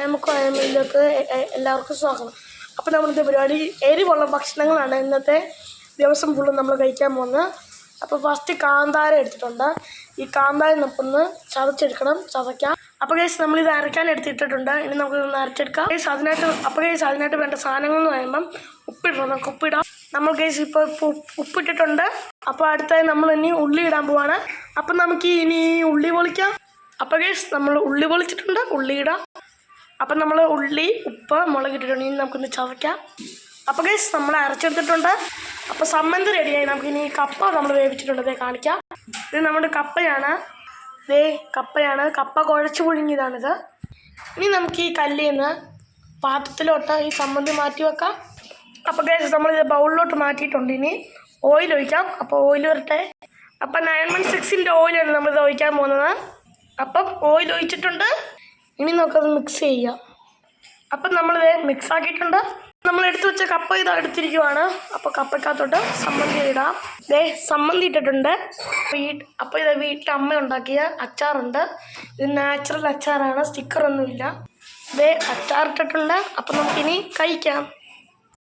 നമുക്ക് വയനാട്ടിലേക്ക് എല്ലാവർക്കും സ്വാഗതം. അപ്പോൾ നമ്മളിത്തെ പരിപാടി എരിവുള്ള ഭക്ഷണങ്ങളാണ് ഇന്നത്തെ ദിവസം ഫുള്ളും നമ്മൾ കഴിക്കാൻ പോകുന്നത്. അപ്പോൾ ഫസ്റ്റ് കാന്താര എടുത്തിട്ടുണ്ട്. ഈ കാന്താര നമുക്കൊന്ന് ചതയ്ക്കാം. അപ്പോൾ ഗൈസ് നമ്മളിത് അരക്കാൻ എടുത്തിട്ടുണ്ട്. ഇനി നമുക്കിതൊന്ന് അരച്ചെടുക്കാം. അതിനായിട്ട് വേണ്ട സാധനങ്ങൾ എന്ന് പറയുമ്പം ഉപ്പിടാം. നമ്മൾ ഗൈസ് ഇപ്പോൾ ഉപ്പിട്ടിട്ടുണ്ട്. അപ്പോൾ അടുത്തായി നമ്മൾ ഇനി ഉള്ളി ഇടാൻ പോവാണ്. അപ്പം നമുക്ക് ഇനി ഉള്ളി പൊളിക്കാം. അപ്പോൾ ഗൈസ് നമ്മൾ ഉള്ളി പൊളിച്ചിട്ടുണ്ട്, ഉള്ളി ഇടാം. അപ്പം നമ്മൾ ഉള്ളി, ഉപ്പ്, മുളക് ഇട്ടിട്ടുണ്ട്. ഇനി നമുക്കൊന്ന് ചതയ്ക്കാം. അപ്പോൾ ഗൈസ് നമ്മൾ അരച്ചെടുത്തിട്ടുണ്ട്. അപ്പോൾ സമ്മന്തി റെഡിയായി. നമുക്കിനി കപ്പ നമ്മൾ വേവിച്ചിട്ടുണ്ട്, അതേ കാണിക്കാം. ഇത് നമ്മുടെ കപ്പയാണ്. കപ്പ കുഴച്ച് പുഴുങ്ങിയതാണിത്. ഇനി നമുക്ക് ഈ കല്ലിൽ നിന്ന് പാത്രത്തിലോട്ട് ഈ സമ്മന്തി മാറ്റി വെക്കാം. അപ്പോൾ ഗൈസ് നമ്മളിത് ബൗളിലോട്ട് മാറ്റിയിട്ടുണ്ട്. ഇനി ഓയിൽ ഒഴിക്കാം. അപ്പോൾ ഓയിൽ വരട്ടെ. അപ്പം 916-ൻ്റെ ഓയിലാണ് നമ്മളിത് ഒഴിക്കാൻ പോകുന്നത്. അപ്പം ഓയിൽ ഒഴിച്ചിട്ടുണ്ട്. ഇനി നമുക്കത് മിക്സ് ചെയ്യാം. അപ്പം നമ്മളിത് മിക്സ് ആക്കിയിട്ടുണ്ട്. നമ്മൾ എടുത്തു വെച്ച കപ്പ ഇത് എടുത്തിരിക്കുവാണ്. അപ്പോൾ കപ്പയ്ക്കകത്തോട്ട് സമ്മന്തി ഇടാം. സമ്മന്തി ഇട്ടിട്ടുണ്ട്. അപ്പോൾ ഇത് വീട്ടിൽ അമ്മ ഉണ്ടാക്കിയ അച്ചാറുണ്ട്. ഇത് നാച്ചുറൽ അച്ചാറാണ്, സ്റ്റിക്കറൊന്നുമില്ല. അച്ചാറിട്ടിട്ടുണ്ട്. അപ്പം നമുക്കിനി കഴിക്കാം.